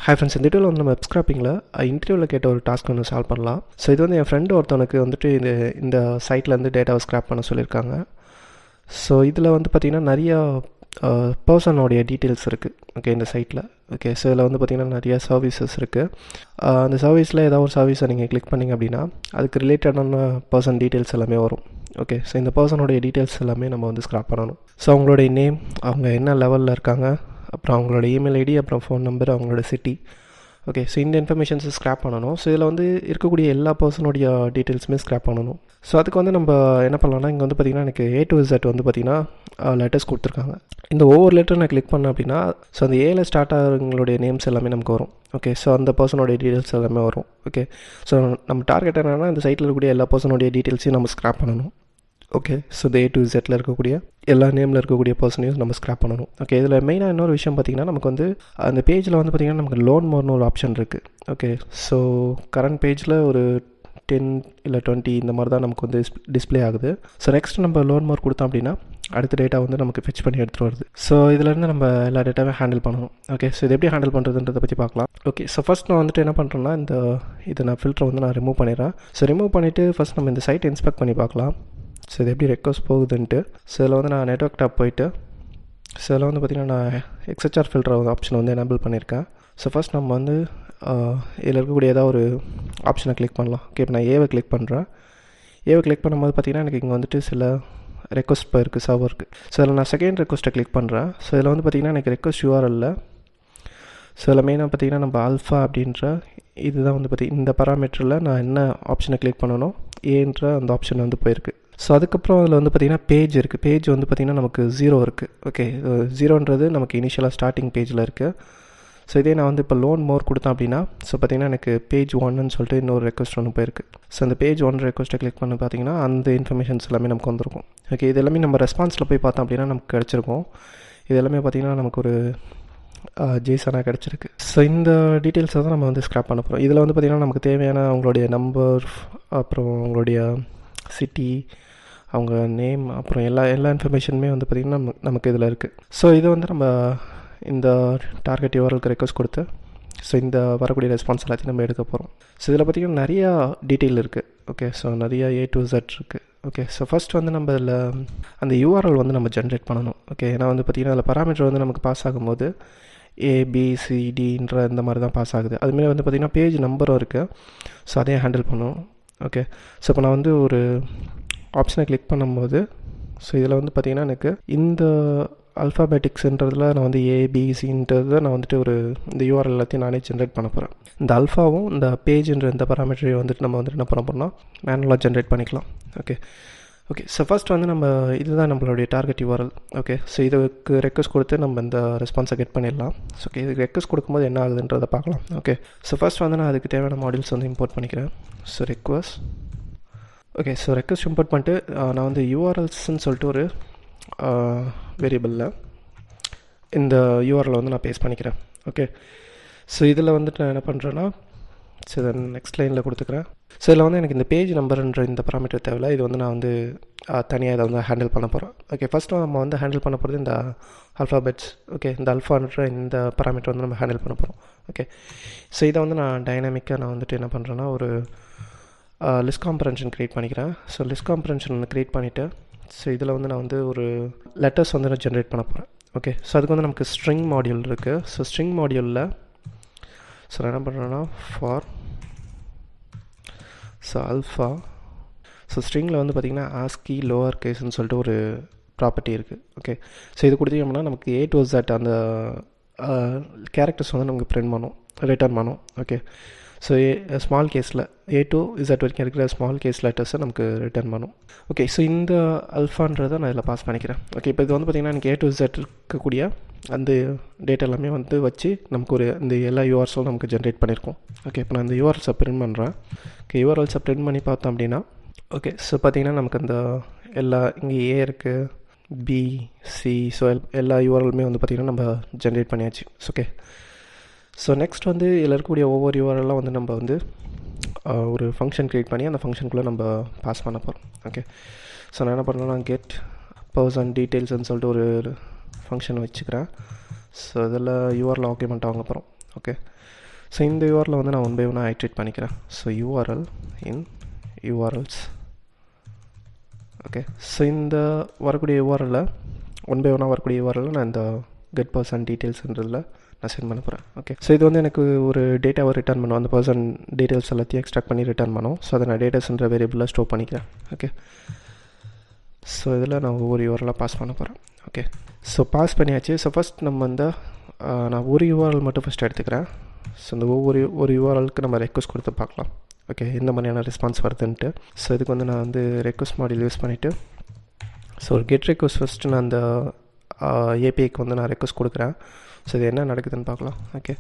Hi friends, இந்த வீடியோவில் வந்து நம்ம வெப் ஸ்க்ராப்பிங்கில் இன்டர்வியூவில் கேட்ட ஒரு டாஸ்க் ஒன்று சால்வ் பண்ணலாம். ஸோ இது வந்து என் ஃப்ரெண்டு ஒருத்தவனுக்கு வந்துட்டு இந்த சைட்லேருந்து டேட்டாவை ஸ்க்ராப் பண்ண சொல்லியிருக்காங்க. ஸோ இதில் வந்து பார்த்திங்கன்னா நிறையா பர்சனோடைய டீட்டெயில்ஸ் இருக்குது. ஓகே, இந்த சைட்டில். ஓகே, ஸோ இதில் வந்து பார்த்திங்கன்னா நிறையா சர்வீசஸ் இருக்குது. அந்த சர்வீஸில் ஏதாவது ஒரு சர்வீஸை நீங்கள் கிளிக் பண்ணிங்க அப்படின்னா அதுக்கு ரிலேட்டடான பர்சன் டீட்டெயில்ஸ் எல்லாமே வரும். ஓகே, ஸோ இந்த பர்சனோடைய டீட்டெயில்ஸ் எல்லாமே நம்ம வந்து ஸ்க்ராப் பண்ணணும். ஸோ அவங்களுடைய நேம், அவங்க என்ன லெவலில் இருக்காங்க, அப்புறம் அவங்களோட இமெயில் ஐடி, அப்புறம் ஃபோன் நம்பர், அவங்களோட சிட்டி. ஓகே, ஸோ இந்த இன்ஃபர்மேஷன்ஸை ஸ்க்ராப் பண்ணணும். ஸோ இதில் வந்து இருக்கக்கூடிய எல்லா பர்சனுடைய டீட்டெயில்ஸுமே ஸ்க்ராப் பண்ணணும். ஸோ அதுக்கு வந்து நம்ம என்ன பண்ணலாம்னா, இங்கே வந்து பார்த்திங்கன்னா எனக்கு A to Z வந்து பார்த்திங்கன்னா லெட்டர்ஸ் கொடுத்துருக்காங்க. இந்த ஒவ்வொரு லெட்டர் நான் கிளிக் பண்ணேன் அப்படின்னா ஸோ அந்த ஏல ஸ்டார்ட் ஆகிறவங்களுடைய நேம்ஸ் எல்லாமே நமக்கு வரும். ஓகே, ஸோ அந்த பர்சனோடைய டீட்டெயில்ஸ் எல்லாமே வரும். ஓகே, ஸோ நம்ம டார்கெட் என்னென்னா இந்த சைட்டில் இருக்கக்கூடிய எல்லா பர்சனோடைய டீட்டெயில்ஸையும் நம்ம ஸ்க்ராப் பண்ணணும். ஓகே, ஸோ இந்த A to Zல இருக்கக்கூடிய எல்லா நேமில் இருக்கக்கூடிய பர்சனையும் நம்ம ஸ்க்ராப் பண்ணணும். ஓகே, இதில் மெயினாக இன்னொரு விஷயம் பார்த்திங்கன்னா நமக்கு வந்து அந்த பேஜில் வந்து பார்த்திங்கன்னா நமக்கு லோன் மோர்னு ஒரு ஆப்ஷன் இருக்குது. ஓகே, ஸோ கரண்ட் பேஜில் ஒரு 10 இல்லை 20 இந்த மாதிரி தான் நமக்கு வந்து டிஸ்பிளே ஆகுது. ஸோ நெக்ஸ்ட் நம்ம லோன் மோர் கொடுத்தோம் அப்படின்னா அடுத்த டேட்டா வந்து நமக்கு ஃபெச் பண்ணி எடுத்துகிட்டு வருது. ஸோ இதிலேருந்து நம்ம எல்லா டேட்டாவே ஹேண்டில் பண்ணணும். ஓகே, ஸோ இது எப்படி ஹேண்டில் பண்ணுறதுன்றதை பற்றி பார்க்கலாம். ஓகே, ஸோ ஃபஸ்ட் நான் வந்துட்டு என்ன பண்ணுறேன்னா இதை நான் ஃபில்டரை வந்து நான் ரிமூவ் பண்ணிடுறேன். ஸோ ரிமூவ் பண்ணிவிட்டு ஃபஸ்ட் நம்ம இந்த சைட்டை இன்ஸ்பெக்ட் பண்ணி பார்க்கலாம். ஸோ இது எப்படி ரெக்வஸ்ட் போகுதுன்ட்டு. ஸோ இதில் வந்து நான் நெட்வொர்க் டாப் போயிட்டு ஸோ இதில் வந்து பார்த்திங்கன்னா நான் XHR ஃபில்டர் ஆப்ஷன் வந்து எனேபிள் பண்ணியிருக்கேன். ஸோ ஃபஸ்ட் நம்ம வந்து இதில் இருக்கக்கூடிய ஏதாவது ஒரு ஆப்ஷனை கிளிக் பண்ணலாம். ஓகே, இப்போ நான் ஏவை கிளிக் பண்ணுறேன். ஏவை கிளிக் பண்ணும்போது பார்த்திங்கன்னா எனக்கு இங்கே வந்துட்டு சில ரெக்வஸ்ட் இப்போ இருக்குது, சர்வருக்கு. ஸோ இதில் நான் செகண்ட் ரெக்வஸ்ட்டை கிளிக் பண்ணுறேன். ஸோ இதில் வந்து பார்த்திங்கன்னா எனக்கு ரெக்வஸ்ட் URL. ஸோ இதில் மெயினாக பார்த்திங்கன்னா நம்ம ஆல்ஃபா அப்படின்ற இதுதான் வந்து பார்த்திங்கன்னா இந்த பராமீட்டரில் நான் என்ன ஆப்ஷனை கிளிக் பண்ணணும், ஏன்ற அந்த ஆப்ஷன் வந்து போயிருக்கு. ஸோ அதுக்கப்புறம் அதில் வந்து பார்த்திங்கன்னா பேஜ் இருக்குது. பேஜ் வந்து பார்த்திங்கன்னா நமக்கு 0 இருக்குது. ஓகே, 0ன்றது நமக்கு இனிஷியலாக ஸ்டார்டிங் பேஜில் இருக்குது. ஸோ இதே நான் வந்து இப்போ லோன் மோர் கொடுத்தேன் அப்படின்னா ஸோ பார்த்திங்கன்னா எனக்கு பேஜ் 1ன்னு சொல்லிட்டு இன்னொரு ரெக்வஸ்ட் ஒன்று போயிருக்கு. ஸோ அந்த பேஜ் 1 ரெக்வஸ்ட்டை கிளிக் பண்ணி பார்த்திங்கன்னா அந்த இன்ஃபர்மேஷன்ஸ் எல்லாமே நமக்கு வந்துருக்கும். ஓகே, இது எல்லாமே நம்ம ரெஸ்பான்ஸில் போய் பார்த்தோம் அப்படின்னா நமக்கு கிடச்சிருக்கும். இது எல்லாமே பார்த்திங்கன்னா நமக்கு ஒரு ஜேசனாக கிடச்சிருக்கு. ஸோ இந்த டீட்டெயில்ஸை தான் நம்ம வந்து ஸ்க்ராப் பண்ண போகிறோம். இதில் வந்து பார்த்திங்கன்னா நமக்கு தேவையான அவங்களுடைய நம்பர், அப்புறம் அவங்களுடைய சிட்டி, அவங்க நேம், அப்புறம் எல்லா இன்ஃபர்மேஷனுமே வந்து பார்த்திங்கன்னா நமக்கு இதில் இருக்குது. ஸோ இதை வந்து நம்ம இந்த டார்கெட் URLக்கு ரெக்வஸ்ட் கொடுத்து ஸோ இந்த வரக்கூடிய ரெஸ்பான்ஸ் எல்லாத்தையும் நம்ம எடுக்க போகிறோம். ஸோ இதில் பார்த்திங்கன்னா நிறையா டீட்டெயில் இருக்குது. ஓகே, ஸோ நிறையா A to Z இருக்குது. ஓகே, ஸோ ஃபஸ்ட் வந்து நம்ம இதில் அந்த URL வந்து நம்ம ஜென்ரேட் பண்ணணும். ஓகே, ஏன்னா வந்து பார்த்திங்கன்னா அதில் பராமீட்டர் வந்து நமக்கு பாஸ் ஆகும்போது ABCDன்ற இந்த மாதிரி தான் பாஸ் ஆகுது. அதுமாரி வந்து பார்த்திங்கன்னா பேஜ் நம்பரும் இருக்குது. ஸோ அதையும் ஹேண்டில் பண்ணணும். ஓகே, ஸோ இப்போ நான் வந்து ஒரு ஆப்ஷனை கிளிக் பண்ணும்போது ஸோ இதில் வந்து பார்த்திங்கன்னா எனக்கு இந்த அல்ஃபாபெட்டிக்ஸ்ன்றதில் நான் வந்து ABCன்றதை நான் வந்துட்டு இந்த URL எல்லாத்தையும் நானே ஜென்ரேட் பண்ண போகிறேன். இந்த அல்ஃபாவும் இந்த பேஜ்ன்ற இந்த பராமீட்டரையும் வந்துட்டு நம்ம வந்துட்டு என்ன பண்ண போகிறோம்னா மேனுவலாக ஜென்ரேட் பண்ணிக்கலாம். ஓகே, ஸோ ஃபஸ்ட் வந்து நம்ம இதுதான் நம்மளுடைய டார்கெட் URL. ஓகே, ஸோ இதுக்கு ரெக்வஸ்ட் கொடுத்து நம்ம இந்த ரெஸ்பான்ஸை கெட் பண்ணிடலாம். ஸோ ஓகே, இதுக்கு ரெக்வஸ்ட் கொடுக்கும்போது என்ன ஆகுதுன்றதை பார்க்கலாம். ஓகே, ஸோ ஃபஸ்ட் வந்து நான் அதுக்கு தேவையான மாடியூல்ஸ் வந்து இம்போர்ட் பண்ணிக்கிறேன். So request. Okay, so request import பண்ணிட்டு நான் வந்து URLஸ்ன்னு சொல்லிட்டு ஒரு வேரியபிளில் இந்த URL வந்து நான் பேஸ்ட் பண்ணிக்கிறேன். ஓகே, ஸோ இதில் வந்துட்டு நான் என்ன பண்ணுறேன்னா ஸோ இதை நெக்ஸ்ட் லைனில் கொடுத்துக்கிறேன். ஸோ இதில் வந்து எனக்கு இந்த பேஜ் நம்பர்ன்ற இந்த பராமீட்டர் தேவையில்லை. இது வந்து நான் வந்து தனியாக இதை வந்து ஹேண்டில் பண்ண போகிறேன். ஓகே, ஃபஸ்ட்டு நம்ம வந்து ஹேண்டில் பண்ண போகிறது இந்த ஆல்ஃபாபெட்ஸ். ஓகே, இந்த அல்ஃபான்ற இந்த பராமீட்டர் வந்து நம்ம ஹேண்டில் பண்ண போகிறோம். ஓகே, ஸோ இதை வந்து நான் டைனாமிக்காக நான் வந்துட்டு என்ன பண்ணுறேன்னா ஒரு லிஸ்ட் காம்ப்ரன்ஷன் க்ரியேட் பண்ணிக்கிறேன். ஸோ லிஸ்ட் காம்ப்ரன்ஷன் க்ரியேட் பண்ணிவிட்டு ஸோ இதில் வந்து நான் வந்து ஒரு லெட்டர்ஸ் வந்து நான் ஜென்ரேட் பண்ண போகிறேன். ஓகே, ஸோ அதுக்கு வந்து நமக்கு ஸ்ட்ரிங் மாடியூல் இருக்குது. ஸோ ஸ்ட்ரிங் மாடியூலில் ஸோ நான் என்ன பண்ணுறேன்னா ஸோ அல்ஃபா. ஸோ ஸ்ட்ரிங்கில் வந்து பார்த்திங்கன்னா ASCII லோவர் கேஸ்ன்னு சொல்லிட்டு ஒரு ப்ராப்பர்ட்டி இருக்குது. ஓகே, ஸோ இது கொடுத்தீங்கன்னா நமக்கு A to Z அந்த கேரக்டர்ஸ் வந்து நமக்கு ரிட்டர்ன் பண்ணும். ஓகே, ஸோ ஸ்மால் கேஸில் A to Z வரைக்கும் இருக்கிற ஸ்மால் கேஸ் லெட்டர்ஸை நமக்கு ரிட்டர்ன் பண்ணும். ஓகே, ஸோ இந்த அல்ஃபான்றதை நான் இதில் பாஸ் பண்ணிக்கிறேன். ஓகே, இப்போ இது வந்து பார்த்திங்கன்னா எனக்கு A to Z இருக்கக்கூடிய அந்த டேட்டா எல்லாமே வந்து வச்சு நமக்கு இந்த எல்லா URLஸும் நமக்கு ஜென்ரேட் பண்ணியிருக்கோம். ஓகே, இப்போ நான் இந்த URLஸை பிரிண்ட் பண்ணுறேன். ஓகே, URLஸை பிரிண்ட் பண்ணி பார்த்தோம் அப்படின்னா ஓகே, ஸோ பார்த்திங்கன்னா நமக்கு இந்த இங்கே A இருக்குது, B, C, ஸோ எல்லா URLுமே வந்து பார்த்திங்கன்னா நம்ம ஜென்ரேட் பண்ணியாச்சு. ஓகே, ஸோ நெக்ஸ்ட் வந்து இதில் இருக்கக்கூடிய ஒவ்வொரு URLலாம் வந்து நம்ம வந்து ஒரு ஃபங்க்ஷன் க்ரியேட் பண்ணி அந்த ஃபங்க்ஷனுக்குள்ளே நம்ம பாஸ் பண்ண போகிறோம். ஓகே, ஸோ நான் என்ன பண்ணுறேன்னா கெட் பர்சன் டீட்டெயில்ஸ்ன்னு சொல்லிட்டு ஒரு ஃபங்க்ஷன் வச்சுக்கிறேன். ஸோ இதில் URL ஆர்குமெண்ட் வாங்க போகிறோம். ஓகே, ஸோ இந்த யூஆரில் வந்து நான் ஒன் பை ஒன்னாக ஐட்ரேட் பண்ணிக்கிறேன். ஸோ யூஆர்எல் இன் யூஆர்எல்ஸ். ஓகே, ஸோ இந்த வரக்கூடிய யூஆர்எல்ல ஒன் பை ஒன்னாக வரக்கூடிய யூஆர்எல்ல நான் இந்த கெட் பர்சன் டீட்டெயில்ஸ்ன்றதில் நான் சென்ட் பண்ண போகிறேன். ஓகே, ஸோ இது வந்து எனக்கு ஒரு டேட்டாவை ரிட்டர்ன் பண்ணும், அந்த பர்சன் டீட்டெயில்ஸ் எல்லாத்தையும் எக்ஸ்ட்ராக்ட் பண்ணி ரிட்டர்ன் பண்ணும். ஸோ அதை நான் டேட்டாஸ்ன்ற வேரியபிளில் ஸ்டோர் பண்ணிக்கிறேன். ஓகே, ஸோ இதில் நான் ஒவ்வொரு யூஆர்எல்லாம் பாஸ் பண்ண போகிறேன். ஓகே, ஸோ பாஸ் பண்ணியாச்சு. ஸோ ஃபஸ்ட் நம்ம வந்து நான் ஒரு யூஆர்எல் மட்டும் ஃபஸ்ட் எடுத்துக்கிறேன். ஸோ இந்த ஒரு யூஆர்எலுக்கு நம்ம ரெக்வஸ்ட் கொடுத்து பார்க்கலாம். ஓகே, எந்த மாதிரியான ரெஸ்பான்ஸ் வருதுன்ட்டு. ஸோ இதுக்கு வந்து நான் வந்து ரெக்வஸ்ட் மாடியூல் யூஸ் பண்ணிவிட்டு ஸோ ஒரு கெட் ரெக்வஸ்ட் ஃபஸ்ட்டு நான் அந்த ஏபிஐக்கு வந்து நான் ரெக்வஸ்ட் கொடுக்குறேன். ஸோ இது என்ன நடக்குதுன்னு பார்க்கலாம். ஓகே,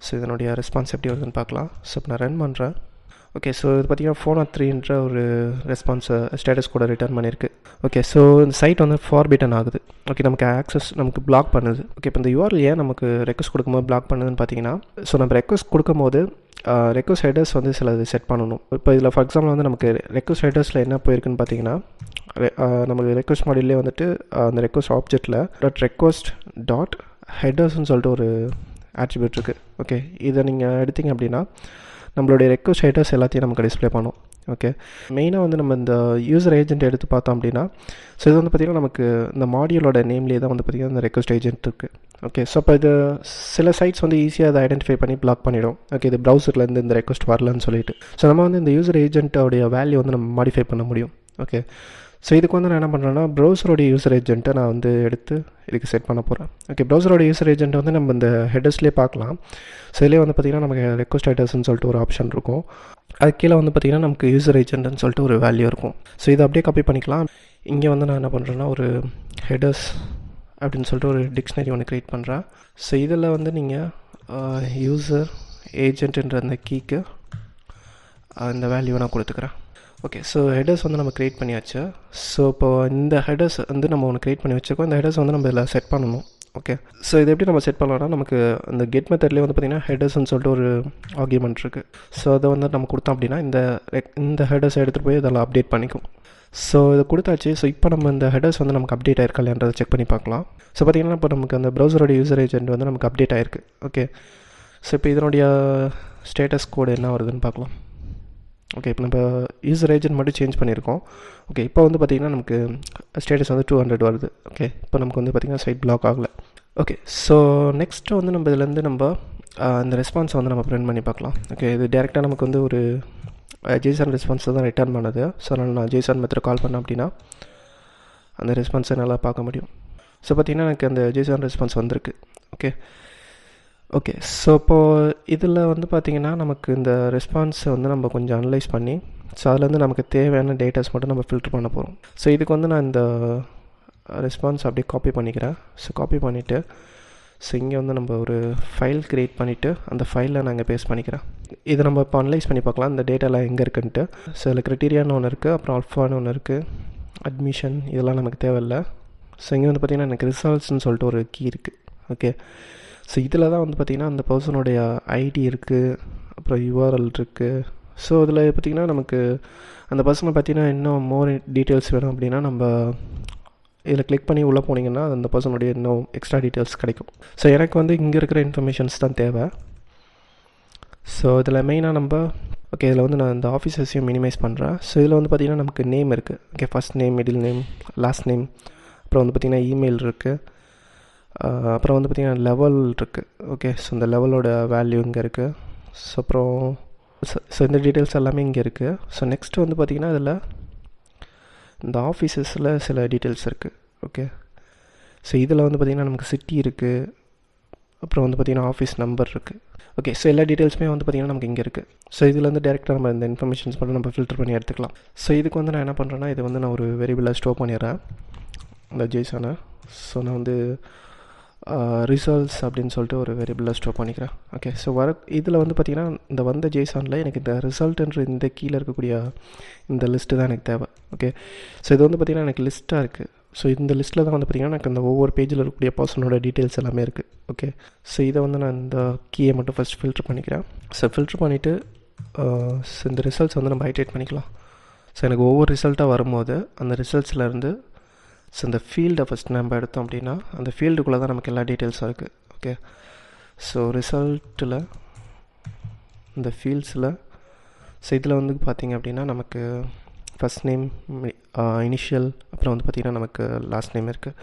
ஸோ இதனுடைய ரெஸ்பான்ஸ் எப்படி வருதுன்னு பார்க்கலாம். ஸோ இப்போ நான் ரன் பண்ணுறேன். ஓகே, ஸோ இது பார்த்திங்கன்னா 403ன்ற ஒரு ரெஸ்பான்ஸை ஸ்டேட்டஸ் கூட ரிட்டர்ன் பண்ணியிருக்கு. ஓகே, ஸோ இந்த சைட் வந்து ஃபார்பிட்டன் ஆகுது. ஓகே, நமக்கு ஆக்சஸ் நமக்கு பிளாக் பண்ணுது. ஓகே, இப்போ இந்த யூஆர்எல் ஏன் நமக்கு ரெக்வஸ்ட் கொடுக்கும்போது பிளாக் பண்ணுதுன்னு பார்த்தீங்கன்னா, ஸோ நம்ம ரெக்வஸ்ட் கொடுக்கும்போது ரெக்வஸ்ட் ஹெடர்ஸ் வந்து சில இது செட் பண்ணணும். இப்போ இதில் ஃபார் எக்ஸாம்பிள் வந்து நமக்கு ரெக்வஸ்ட் ஹெடர்ஸில் என்ன போயிருக்குன்னு பார்த்தீங்கன்னா, நமக்கு ரெக்வஸ்ட் மாடியூல்லே வந்துட்டு அந்த ரெக்வஸ்ட் ஆப்ஜெக்ட்டில் ரெக்வஸ்ட் டாட் ஹெடர்ஸ்ன்னு சொல்லிட்டு ஒரு ஆட்ரிபியூட் இருக்குது. ஓகே, இதை நீங்கள் எடுத்தீங்க அப்படின்னா நம்மளுடைய ரெக்வஸ்ட் ஹெடர்ஸ் எல்லாத்தையும் நமக்கு டிஸ்பிளே பண்ணும். ஓகே, மெயினாக வந்து நம்ம இந்த யூசர் ஏஜென்ட் எடுத்து பார்த்தோம் அப்படின்னா, ஸோ இது வந்து பார்த்திங்கன்னா நமக்கு இந்த மாடியூலோட நேம்லேயே தான் வந்து பார்த்திங்கன்னா இந்த ரெக்வஸ்ட் ஏஜென்ட் இருக்குது. ஓகே, ஸோ அப்போ இது சில சைட்ஸ் வந்து ஈஸியாக அதை ஐடென்டிஃபை பண்ணி பிளாக் பண்ணிடும். ஓகே, இது ப்ரௌசர்லேருந்து இந்த ரெக்வஸ்ட் வரலன்னு சொல்லிட்டு. ஸோ நம்ம வந்து இந்த யூசர் ஏஜென்ட்டோடைய வேல்யூ வந்து நம்ம மாடிஃபை பண்ண முடியும். ஓகே, ஸோ இதுக்கு வந்து நான் என்ன பண்ணுறேன்னா, ப்ரௌசரோடைய யூசர் ஏஜென்ட்டை நான் வந்து எடுத்து இதுக்கு செட் பண்ண போகிறேன். ஓகே, ப்ரௌசரோட யூசர் ஏஜென்ட் வந்து நம்ம இந்த ஹெடர்ஸ்லேயே பார்க்கலாம். ஸோ இதுலேயே வந்து பார்த்திங்கன்னா நமக்கு ரெக்வஸ்ட் ஹெடர்ஸ்னு சொல்லிட்டு ஒரு ஆப்ஷன் இருக்கும். அது கீழே வந்து பார்த்திங்கன்னா நமக்கு யூசர் ஏஜென்ட்னு சொல்லிட்டு ஒரு வேல்யூ இருக்கும். ஸோ இதை அப்படியே காப்பி பண்ணிக்கலாம். இங்கே வந்து நான் என்ன பண்ணுறேன்னா, ஒரு ஹெடர்ஸ் அப்படின்னு சொல்லிட்டு ஒரு டிக்ஷனரி ஒன்று க்ரியேட் பண்ணுறேன். ஸோ இதில் வந்து நீங்கள் யூசர் ஏஜென்ட்ன்ற அந்த கீக்கு அந்த வேல்யூவை நான் கொடுத்துக்கிறேன். ஓகே, ஸோ ஹெடர்ஸ் வந்து நம்ம க்ரியேட் பண்ணியாச்சு. ஸோ இப்போ இந்த ஹெடர்ஸ் வந்து நம்ம ஒன்று க்ரியேட் பண்ணி வச்சுருக்கோம். இந்த ஹெடர்ஸ் வந்து நம்ம இதில் செட் பண்ணணும். ஓகே, ஸோ இது எப்படி நம்ம செட் பண்ணலாம்னா, நமக்கு அந்த கெட் மெத்தட்லேயே வந்து பார்த்திங்கன்னா ஹெடர்ஸ்னு சொல்லிட்டு ஒரு ஆர்கியூமெண்ட் இருக்குது. ஸோ அதை வந்து நம்ம கொடுத்தோம் அப்படின்னா இந்த ஹெடர்ஸை எடுத்துகிட்டு போய் இதெல்லாம் அப்டேட் பண்ணிக்கும். ஸோ இதை கொடுத்தாச்சு. ஸோ இப்போ நம்ம இந்த ஹெடர்ஸ் வந்து நமக்கு அப்டேட் ஆயிருக்கா இல்லைன்றதை செக் பண்ணி பார்க்கலாம். ஸோ பார்த்திங்கன்னா இப்போ நமக்கு அந்த ப்ரௌசரோட யூசர் ஏஜென்ட் வந்து நமக்கு அப்டேட் ஆயிருக்கு. ஓகே, ஸோ இப்போ இதனுடைய ஸ்டேட்டஸ் கோடு என்ன வருதுன்னு பார்க்கலாம். ஓகே, இப்போ நம்ம யூசர் ஏஜென்ட் மட்டும் சேஞ்ச் பண்ணியிருக்கோம். ஓகே, இப்போ வந்து பார்த்திங்கன்னா நமக்கு ஸ்டேட்டஸ் வந்து 200 வருது. ஓகே, இப்போ நமக்கு வந்து பார்த்திங்கன்னா சைட் பிளாக் ஆகலை. ஓகே, ஸோ நெக்ஸ்ட்டு வந்து நம்ம இதுலேருந்து நம்ம இந்த ரெஸ்பான்ஸை வந்து நம்ம பிரிண்ட் பண்ணி பார்க்கலாம். ஓகே, இது டேரெக்டாக நமக்கு வந்து ஒரு ஜேசன் ரெஸ்பான்ஸை தான் ரிட்டர்ன் பண்ணுது. ஸோ நான் ஜேசன் மெத்தட் கால் பண்ணேன் அப்படின்னா அந்த ரெஸ்பான்ஸை நல்லா பார்க்க முடியும். ஸோ பார்த்திங்கன்னா எனக்கு அந்த ஜேசன் ரெஸ்பான்ஸ் வந்திருக்கு. ஓகே, ஓகே, ஸோ இப்போது இதில் வந்து பார்த்திங்கன்னா நமக்கு இந்த ரெஸ்பான்ஸை வந்து நம்ம கொஞ்சம் அனலைஸ் பண்ணி, ஸோ அதுலேருந்து நமக்கு தேவையான டேட்டாஸ் மட்டும் நம்ம ஃபில்டர் பண்ண போகிறோம். ஸோ இதுக்கு வந்து நான் இந்த ரெஸ்பான்ஸ் அப்படியே காப்பி பண்ணிக்கிறேன். ஸோ காப்பி பண்ணிவிட்டு ஸோ இங்கே வந்து நம்ம ஒரு ஃபைல் க்ரியேட் பண்ணிவிட்டு அந்த ஃபைலில் நான் இங்கே பேஸ்ட் பண்ணிக்கிறேன். இதை நம்ம இப்போ அனலைஸ் பண்ணி பார்க்கலாம் இந்த டேட்டாலாம் எங்கே இருக்குன்ட்டு. ஸோ இதில் க்ரைட்டீரியான்னு ஒன்று இருக்குது, அப்புறம் அல்ஃபான்னு ஒன்று இருக்குது, அட்மிஷன் இதெல்லாம் நமக்கு தேவையில்லை. ஸோ இங்கே வந்து பார்த்திங்கன்னா எனக்கு ரிசல்ட்ஸ்னு சொல்லிட்டு ஒரு கீ இருக்குது. ஓகே, ஸோ இதில் தான் வந்து பார்த்திங்கன்னா அந்த பர்சனுடைய ஐடி இருக்குது, அப்புறம் யூஆர்எல் இருக்குது. ஸோ இதில் பார்த்திங்கன்னா நமக்கு அந்த பர்சனை பார்த்திங்கன்னா இன்னும் மோர் டீட்டெயில்ஸ் வேணும் அப்படின்னா நம்ம இதில் கிளிக் பண்ணி உள்ளே போனீங்கன்னா அந்த பர்சனுடைய இன்னும் எக்ஸ்ட்ரா டீட்டெயில்ஸ் கிடைக்கும். ஸோ எனக்கு வந்து இங்கே இருக்கிற இன்ஃபர்மேஷன்ஸ் தான் தேவை. ஸோ இதில் மெயினாக நம்ம ஓகே இதில் வந்து நான் இந்த ஆஃபீஸர்ஸையும் மினிமைஸ் பண்ணுறேன். ஸோ இதில் வந்து பார்த்திங்கன்னா நமக்கு நேம் இருக்குது. Okay, first name, middle name, last name, அப்புறம் வந்து பார்த்திங்கன்னா இமெயில் இருக்குது, அப்புறம் வந்து பார்த்திங்கன்னா லெவல் இருக்குது. ஓகே, ஸோ இந்த லெவலோட வேல்யூ இங்கே இருக்குது. ஸோ அப்புறம் ஸோ இந்த டீட்டெயில்ஸ் எல்லாமே இங்கே இருக்குது. ஸோ நெக்ஸ்ட்டு வந்து பார்த்திங்கன்னா இதில் இந்த ஆஃபீஸஸில் சில டீட்டெயில்ஸ் இருக்குது. ஓகே, ஸோ இதில் வந்து பார்த்திங்கன்னா நமக்கு சிட்டி இருக்குது, அப்புறம் வந்து பார்த்திங்கன்னா ஆஃபீஸ் நம்பர் இருக்குது. ஓகே, ஸோ எல்லா டீட்டெயில்ஸுமே வந்து பார்த்திங்கன்னா நமக்கு இங்கே இருக்குது. ஸோ இதில் வந்து டேரெக்டாக நம்ம இந்த இன்ஃபர்மேஷன்ஸ் மட்டும் நம்ம ஃபில்டர் பண்ணி எடுத்துக்கலாம். ஸோ இதுக்கு வந்து நான் என்ன பண்ணுறேன்னா, இது வந்து நான் ஒரு வேரியபிளாக ஸ்டோர் பண்ணிடுறேன் இந்த ஜேசனை. ஸோ நான் வந்து ரிசல்ட்ஸ் அப்படின்னு சொல்லிட்டு ஒரு வேரியபிளாக ஸ்டோர் பண்ணிக்கிறேன். ஓகே, ஸோ இதில் வந்து பார்த்திங்கன்னா இந்த வந்த ஜேசானில் எனக்கு இந்த ரிசல்ட்டுன்ற இந்த கீழே இருக்கக்கூடிய இந்த லிஸ்ட்டு தான் எனக்கு தேவை. ஓகே, ஸோ இது வந்து பார்த்திங்கன்னா எனக்கு லிஸ்ட்டாக இருக்குது. ஸோ இந்த லிஸ்ட்டில் தான் வந்து பார்த்திங்கன்னா எனக்கு அந்த ஒவ்வொரு பேஜில் இருக்கக்கூடிய பர்சனோட டீட்டெயில்ஸ் எல்லாமே இருக்குது. ஓகே, ஸோ இதை வந்து நான் இந்த கீயை மட்டும் ஃபஸ்ட் ஃபில்ட்ரு பண்ணிக்கிறேன். ஸோ ஃபில்ட்ரு பண்ணிவிட்டு இந்த ரிசல்ட்ஸ் வந்து நம்ம ஹைட்ரேட் பண்ணிக்கலாம். ஸோ எனக்கு ஒவ்வொரு ரிசல்ட்டாக வரும்போது அந்த ரிசல்ட்ஸ்லேருந்து ஸோ இந்த ஃபீல்டை ஃபஸ்ட் நம்ம எடுத்தோம் அப்படின்னா அந்த ஃபீல்டுக்குள்ளே தான் நமக்கு எல்லா டீட்டெயில்ஸும் இருக்குது. ஓகே, ஸோ ரிசல்ட்டில் இந்த ஃபீல்ட்ஸில். ஸோ இதில் வந்து பார்த்திங்க அப்படின்னா நமக்கு ஃபஸ்ட் நேம், இனிஷியல், அப்புறம் வந்து பார்த்திங்கன்னா நமக்கு லாஸ்ட் நேம் இருக்குது.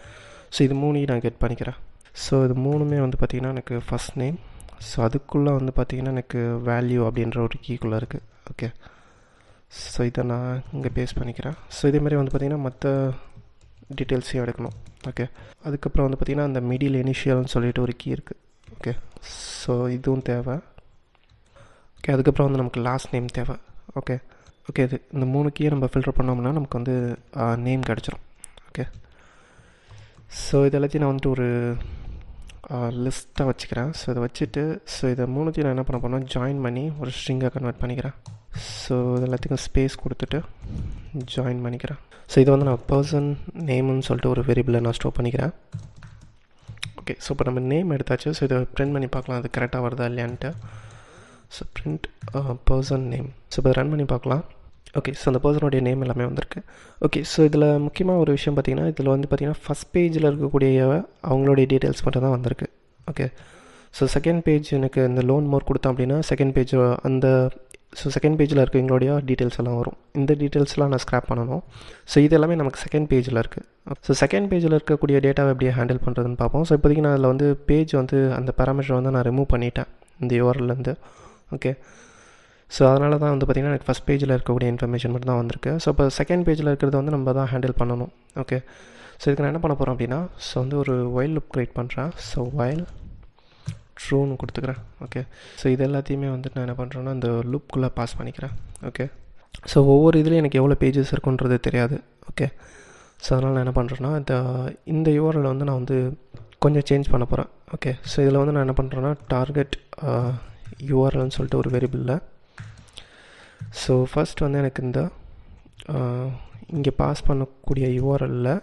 ஸோ இது மூணையும் நான் கெட் பண்ணிக்கிறேன். ஸோ இது மூணுமே வந்து பார்த்திங்கன்னா எனக்கு ஃபஸ்ட் நேம். ஸோ அதுக்குள்ளே வந்து பார்த்திங்கன்னா எனக்கு வேல்யூ அப்படின்ற ஒரு கீக்குள்ளே இருக்குது. ஓகே, ஸோ இதை நான் இங்கே பேஸ்ட் பண்ணிக்கிறேன். ஸோ இதேமாதிரி வந்து பார்த்திங்கன்னா மற்ற டீட்டெயில்ஸையும் எடுக்கணும். ஓகே, அதுக்கப்புறம் வந்து பார்த்திங்கன்னா அந்த மிடில் இனிஷியல்னு சொல்லிட்டு ஒரு கீ இருக்குது. ஓகே, ஸோ இதுவும் தேவை. ஓகே, அதுக்கப்புறம் வந்து நமக்கு லாஸ்ட் நேம் தேவை. ஓகே ஓகே இது இந்த 3 கீயை நம்ம ஃபில்டர் பண்ணோம்னா நமக்கு வந்து நேம் கிடச்சிரும். ஓகே, ஸோ இது எல்லாத்தையும் நான் வந்துட்டு ஒரு லிஸ்ட்டாக வச்சுக்கிறேன். ஸோ இதை வச்சுட்டு ஸோ இதை மூணுத்தையும் நான் என்ன பண்ண போனால் ஜாயின் பண்ணி ஒரு ஸ்ட்ரிங்காக கன்வெர்ட் பண்ணிக்கிறேன். ஸோ இது எல்லாத்துக்கும் ஸ்பேஸ் கொடுத்துட்டு ஜாயின் பண்ணிக்கிறேன். ஸோ இது வந்து நான் பர்சன் நேம்னு சொல்லிட்டு ஒரு வேரியபிளை நான் ஸ்டோர் பண்ணிக்கிறேன். ஓகே, ஸோ இப்போ நம்ம நேம் எடுத்தாச்சு. ஸோ இதை பிரிண்ட் பண்ணி பார்க்கலாம் அது கரெக்டாக வருதா இல்லையான்ட்டு. So print person name. So இப்போ ரன் பண்ணி பார்க்கலாம். ஓகே, ஸோ அந்த பர்சனுடைய நேம் எல்லாமே வந்திருக்கு. ஓகே, ஸோ இதில் முக்கியமாக ஒரு விஷயம் பார்த்திங்கன்னா இதில் வந்து பார்த்திங்கன்னா ஃபஸ்ட் பேஜில் இருக்கக்கூடிய அவங்களுடைய டீட்டெயில்ஸ் மட்டும் தான் வந்திருக்கு. ஓகே, ஸோ செகண்ட் பேஜ் எனக்கு இந்த லோன் மோர் கொடுத்தோம் அப்படின்னா செகண்ட் பேஜ் அந்த செகண்ட் பேஜில் இருக்க எங்களுடைய டீட்டெயில்ஸ் எல்லாம் வரும். இந்த டீட்டெயில்ஸ்லாம் நான் ஸ்க்ராப் பண்ணணும். ஸோ இது எல்லாமே நமக்கு செகண்ட் பேஜில் இருக்குது. ஸோ செகண்ட் பேஜில் இருக்கக்கூடிய டேட்டாவை எப்படி ஹேண்டில் பண்ணுறதுன்னு பார்ப்போம். ஸோ இப்போதைக்கு நான் அதில் வந்து பேஜ் வந்து அந்த பேராமீட்டரை வந்து நான் ரிமூவ் பண்ணிட்டேன் இந்த யூஆர்எல்லேருந்து. ஓகே, ஸோ அதனால தான் வந்து பார்த்திங்கன்னா எனக்கு ஃபஸ்ட் பேஜில் இருக்கக்கூடிய இன்ஃபர்மேஷன் மட்டும் தான் வந்திருக்கு. ஸோ இப்போ செகண்ட் பேஜில் இருக்கிறத வந்து நம்ம தான் ஹேண்டில் பண்ணணும். ஓகே, ஸோ இதுக்கு நான் என்ன பண்ண போகிறேன் அப்படின்னா ஸோ வந்து ஒரு வைல் லுப் க்ரியேட் பண்ணுறேன். ஸோ வைல் ட்ரூன்னு கொடுத்துக்கிறேன். ஓகே, ஸோ இது எல்லாத்தையுமே வந்துட்டு நான் என்ன பண்ணுறேன்னா இந்த லுப்புக்குள்ளே பாஸ் பண்ணிக்கிறேன். ஓகே, ஸோ ஒவ்வொரு இதுலேயும் எனக்கு எவ்வளோ பேஜஸ் இருக்குன்றது தெரியாது. ஓகே, ஸோ அதனால் நான் என்ன பண்ணுறேன்னா இந்த யூஆர்எல் வந்து நான் வந்து கொஞ்சம் சேஞ்ச் பண்ண போகிறேன். ஓகே, ஸோ இதில் வந்து நான் என்ன பண்ணுறேன்னா டார்கெட் யூஆர்எல்னு சொல்லிட்டு ஒரு வேரியபிளில் ஸோ ஃபஸ்ட் வந்து எனக்கு இந்த இங்கே பாஸ் பண்ணக்கூடிய யூஆர்எல்லில்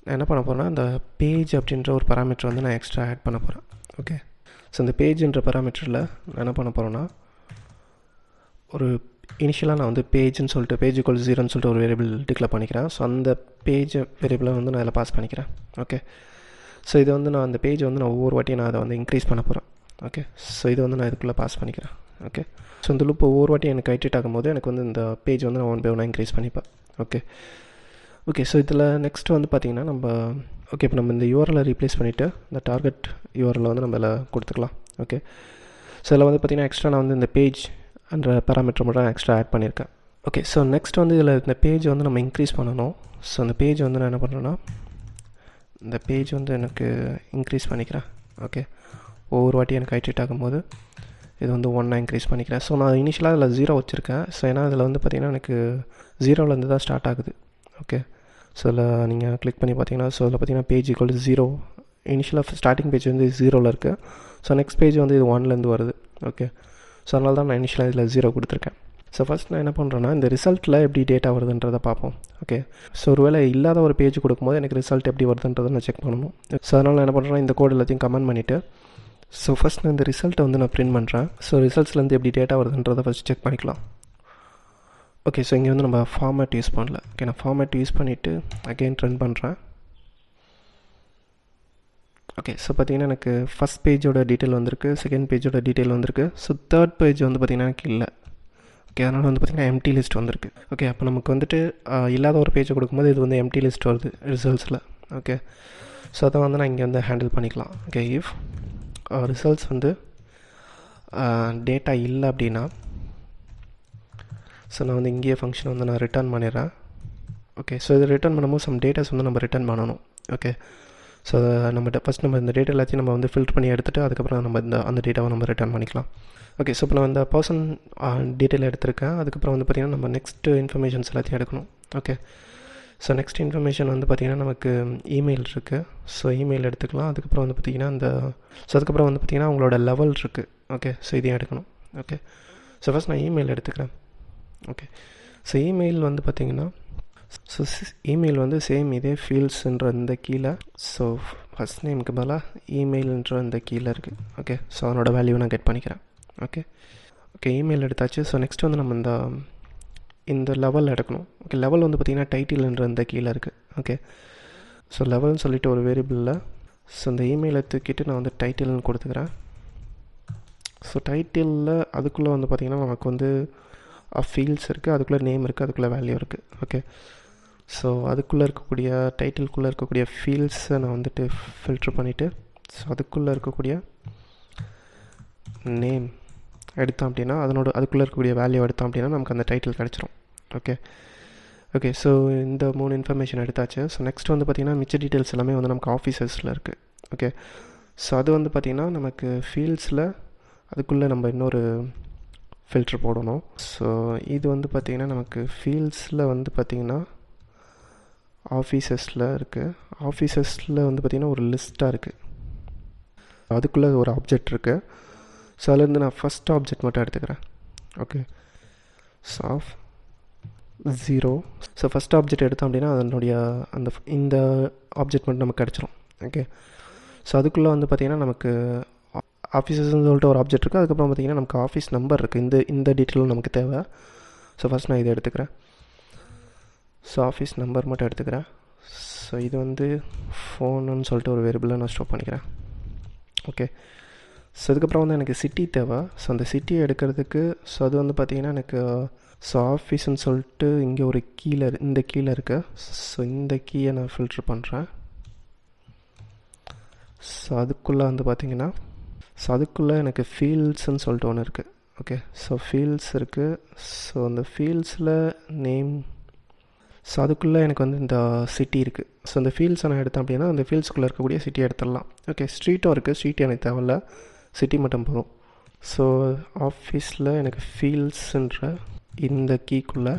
நான் என்ன பண்ண போகிறேன்னா இந்த பேஜ் அப்படின்ற ஒரு பராமீட்டர் வந்து நான் எக்ஸ்ட்ரா ஆட் பண்ண போகிறேன். ஓகே, ஸோ இந்த பேஜுன்ற பராமீட்டரில் நான் என்ன பண்ண போகிறேன்னா ஒரு இனிஷியலாக நான் வந்து பேஜ்னு சொல்லிட்டு பேஜ் ஈக்குவல் 0ன்னு சொல்லிட்டு ஒரு வேரியபிள் டிக்ளேர் பண்ணிக்கிறேன். ஸோ அந்த பேஜ் வேரியபிளை வந்து நான் அதில் பாஸ் பண்ணிக்கிறேன். ஓகே, ஸோ இது வந்து நான் அந்த பேஜ் வந்து நான் ஒவ்வொரு வாட்டியும் நான் அதை வந்து இன்க்ரீஸ் பண்ண போகிறேன். ஓகே, ஸோ இது வந்து நான் இதுக்குள்ளே பாஸ் பண்ணிக்கிறேன். ஓகே, ஸோ இந்த லூப் ஒவ்வொரு வாட்டியும் எனக்கு ஐட்ரேட் ஆகும்போது எனக்கு வந்து இந்த பேஜ் வந்து நான் 1 by 1 இன்க்ரீஸ் பண்ணிப்பேன். ஓகே ஓகே ஸோ இதில் நெக்ஸ்ட் வந்து பார்த்திங்கன்னா நம்ம ஓகே இப்போ நம்ம இந்த யூஆர்எல்லை ரீப்ளேஸ் பண்ணிவிட்டு இந்த டார்கெட் யூஆர்எல்லை வந்து நம்ம இதில் கொடுத்துக்கலாம். ஓகே, ஸோ இதில் வந்து பார்த்திங்கன்னா எக்ஸ்ட்ரா நான் வந்து இந்த பேஜ் என்ற பேராமீட்டர் மட்டும் எக்ஸ்ட்ரா ஆட் பண்ணியிருக்கேன். ஓகே, ஸோ நெக்ஸ்ட் வந்து இதில் இந்த பேஜ் வந்து நம்ம இன்க்ரீஸ் பண்ணணும். ஸோ அந்த பேஜ் வந்து நான் என்ன பண்ணுறேன்னா இந்த பேஜ் வந்து எனக்கு இன்க்ரீஸ் பண்ணிக்கிறேன். ஓகே, ஒவ்வொரு வாட்டி எனக்கு ஐட்ரேட் ஆகும்போது இது வந்து 1 இன்க்ரீஸ் பண்ணிக்கிறேன். ஸோ நான் இனிஷியலாக இதில் 0 வச்சுருக்கேன். ஸோ ஏன்னா இதில் வந்து பார்த்திங்கன்னா எனக்கு 0லேருந்து தான் ஸ்டார்ட் ஆகுது. ஓகே, ஸோ இதில் நீங்கள் கிளிக் பண்ணி பார்த்தீங்கன்னா ஸோ இதில் பார்த்தீங்கன்னா பேஜ் ஈக்குவல் 0 இனிஷியலாக ஸ்டார்டிங் பேஜ் வந்து 0ல் இருக்குது. ஸோ நெக்ஸ்ட் பேஜ் வந்து இது 1லேருந்து வருது. ஓகே, ஸோ அதனால தான் நான் இனிஷியலாக இதில் 0 கொடுத்துருக்கேன். ஸோ ஃபஸ்ட் நான் என்ன பண்ணுறேன்னா இந்த ரிசல்ட்டில் எப்படி டேட்டா வருதுன்றதை பார்ப்போம். ஓகே, ஸோ ஒரு வேளை இல்லாத ஒரு பேஜ் கொடுக்கும்போது எனக்கு ரிசல்ட் எப்படி வருதுன்றதை நான் செக் பண்ணணும். ஸோ அதனால் நான் என்ன பண்ணுறேன்னா இந்த கோட் எல்லாத்தையும் கமெண்ட் பண்ணிவிட்டு ஸோ ஃபஸ்ட் நான் இந்த ரிசல்ட்டை வந்து நான் பிரிண்ட் பண்ணுறேன். ஸோ ரிசல்ட்ஸ்லேருந்து எப்படி டேட்டா வருதுன்றதை ஃபஸ்ட் செக் பண்ணிக்கலாம். ஓகே, ஸோ இங்கே வந்து நம்ம ஃபார்மேட் யூஸ் பண்ணல. ஓகே, நான் ஃபார்மேட் யூஸ் பண்ணிவிட்டு அகெயின் ரன் பண்ணுறேன். ஓகே, ஸோ பார்த்திங்கன்னா எனக்கு ஃபஸ்ட் பேஜோட டீட்டெயில் வந்திருக்கு, செகண்ட் பேஜோட டீட்டெயில் வந்திருக்கு. ஸோ தேர்ட் பேஜ் வந்து பார்த்திங்கன்னா எனக்கு இல்லை. ஓகே, அதனால் வந்து பார்த்திங்கன்னா எம்டி லிஸ்ட் வந்திருக்கு. ஓகே, அப்போ நமக்கு வந்துட்டு இல்லாத ஒரு பேஜை கொடுக்கும்போது இது வந்து எம்டி லிஸ்ட் வருது ரிசல்ட்ஸில். ஓகே, ஸோ அதை வந்து நான் இங்கே வந்து ஹேண்டில் பண்ணிக்கலாம். ஓகே, இஃப் ரிசல்ட்ஸ் வந்து டேட்டா இல்லை அப்படின்னா ஸோ நான் வந்து இங்கேயே ஃபங்க்ஷன் வந்து நான் ரிட்டர்ன் பண்ணிடுறேன். ஓகே, ஸோ இது ரிட்டர்ன் பண்ணும்போது சம் டேட்டாஸ் வந்து நம்ம ரிட்டர்ன் பண்ணணும். ஓகே, ஸோ நம்ம ஃபஸ்ட் நம்ம இந்த டேட்டா எல்லாத்தையும் நம்ம வந்து ஃபில்டர் பண்ணி எடுத்துகிட்டு அதுக்கப்புறம் நம்ம அந்த டேட்டாவை நம்ம ரிட்டர்ன் பண்ணிக்கலாம். ஓகே, ஸோ இப்போ நான் இந்த பர்சன் டீட்டெயில் எடுத்திருக்கேன். அதுக்கப்புறம் வந்து பார்த்திங்கன்னா நம்ம நெக்ஸ்ட்டு இன்ஃபர்மேஷன்ஸ் எல்லாத்தையும் எடுக்கணும். ஓகே, ஸோ நெக்ஸ்ட் இன்ஃபர்மேஷன் வந்து பார்த்திங்கன்னா நமக்கு இமெயில் இருக்குது. ஸோ இமெயில் எடுத்துக்கலாம். அதுக்கப்புறம் வந்து பார்த்திங்கன்னா அதுக்கப்புறம் வந்து பார்த்திங்கன்னா உங்களோட லெவல் இருக்குது. ஓகே, ஸோ இதையும் எடுக்கணும். ஓகே, ஸோ ஃபஸ்ட் நான் இமெயில் எடுத்துக்கிறேன். ஓகே, ஸோ இமெயில் வந்து பார்த்திங்கன்னா ஸோ இமெயில் வந்து சேம் இதே ஃபீல்ட்ஸுன்ற இந்த கீழே ஸோ ஃபஸ்ட் நேமுக்கு பதிலாக இமெயில்ன்ற இந்த கீழே இருக்குது. ஓகே, ஸோ அதனோட வேல்யூ நான் கெட் பண்ணிக்கிறேன். ஓகே ஓகே இமெயில் எடுத்தாச்சு. ஸோ நெக்ஸ்ட் வந்து நம்ம இந்த லெவல் எடுக்கணும். ஓகே, லெவல் வந்து பார்த்திங்கன்னா டைட்டில்ன்ற இந்த கீழே இருக்குது. ஓகே, ஸோ லெவல்னு சொல்லிட்டு ஒரு வேரியபிளில் ஸோ இந்த இமெயிலை தூக்கிட்டு நான் வந்து டைட்டில்னு கொடுத்துக்கிறேன். ஸோ டைட்டிலில் அதுக்குள்ளே வந்து பார்த்திங்கன்னா நமக்கு வந்து ஃபீல்ட்ஸ் இருக்குது, அதுக்குள்ளே நேம் இருக்குது, அதுக்குள்ளே வேல்யூ இருக்குது. ஓகே, ஸோ அதுக்குள்ளே இருக்கக்கூடிய டைட்டிலுக்குள்ளே இருக்கக்கூடிய ஃபீல்ட்ஸை நான் வந்துட்டு ஃபில்ட்ரு பண்ணிவிட்டு ஸோ அதுக்குள்ளே இருக்கக்கூடிய நேம் எடுத்தோம் அப்படின்னா அதுக்குள்ளே இருக்கக்கூடிய வேல்யூ எடுத்தோம் அப்படின்னா நமக்கு அந்த டைட்டில் கிடச்சிரும். ஓகே, ஸோ இந்த 3 இன்ஃபர்மேஷன் எடுத்தாச்சு. ஸோ நெக்ஸ்ட் வந்து பார்த்திங்கன்னா மிச்ச டீட்டெயில்ஸ் எல்லாமே வந்து நமக்கு ஆஃபீஸஸில் இருக்குது. ஓகே, ஸோ அது வந்து பார்த்திங்கன்னா நமக்கு ஃபீல்ட்ஸில் அதுக்குள்ளே நம்ம இன்னொரு ஃபில்ட்ரு போடணும். ஸோ இது வந்து பார்த்திங்கன்னா நமக்கு ஃபீல்ட்ஸில் வந்து பார்த்திங்கன்னா ஆஃபீஸஸில் இருக்குது. ஆஃபீஸஸில் வந்து பார்த்திங்கன்னா ஒரு லிஸ்ட்டாக இருக்குது, அதுக்குள்ளே ஒரு ஆப்ஜெக்ட் இருக்குது. ஸோ அதுலேருந்து நான் ஃபஸ்ட் ஆப்ஜெக்ட் மட்டும் எடுத்துக்கிறேன். ஓகே, சாஃப் 0. ஸோ ஃபஸ்ட் ஆப்ஜெக்ட் எடுத்தோம் அப்படின்னா அதனுடைய இந்த ஆப்ஜெக்ட் மட்டும் நமக்கு கிடச்சிரும். ஓகே, ஸோ அதுக்குள்ளே வந்து பார்த்திங்கன்னா நமக்கு ஆஃபீஸஸ்ன்னு சொல்லிட்டு ஒரு ஆப்ஜெக்ட் இருக்குது. அதுக்கப்புறம் பார்த்திங்கன்னா நமக்கு ஆஃபீஸ் நம்பர் இருக்குது. இந்த டீட்டெயிலும் நமக்கு தேவை. ஸோ ஃபஸ்ட் நான் இதை எடுத்துக்கிறேன். ஸோ ஆஃபீஸ் நம்பர் மட்டும் எடுத்துக்கிறேன். ஸோ இது வந்து ஃபோனுன்னு சொல்லிட்டு ஒரு வேரியபிளை நான் ஸ்டோர் பண்ணிக்கிறேன். ஓகே, ஸோ அதுக்கப்புறம் வந்து எனக்கு சிட்டி தேவை. ஸோ அந்த சிட்டியை எடுக்கிறதுக்கு ஸோ அது வந்து பார்த்திங்கன்னா எனக்கு ஸோ ஆஃபீஸ்ன்னு சொல்லிட்டு இங்கே ஒரு இந்த கீழே இருக்குது. ஸோ இந்த கீயை நான் ஃபில்ட்ரு பண்ணுறேன். ஸோ அதுக்குள்ளே வந்து பார்த்திங்கன்னா ஸோ அதுக்குள்ளே எனக்கு ஃபீல்ட்ஸ்ன்னு சொல்லிட்டு ஒன்று இருக்குது. ஓகே, ஸோ ஃபீல்ட்ஸ் இருக்குது. ஸோ அந்த ஃபீல்ட்ஸில் நேம் ஸோ அதுக்குள்ளே எனக்கு வந்து இந்த சிட்டி இருக்குது. ஸோ அந்த ஃபீல்ட்ஸை நான் எடுத்தேன் அப்படின்னா அந்த ஃபீல்ட்ஸ்குள்ளே இருக்கக்கூடிய சிட்டி எடுத்துடலாம். ஓகே, ஸ்ட்ரீட்டும் இருக்குது. ஸ்ட்ரீட் எனக்கு தேவையில்ல, சிட்டி மட்டும் போதும். ஸோ ஆஃபீஸில் எனக்கு ஃபீல்ட்ஸுன்ற இந்த கீக்குள்ளே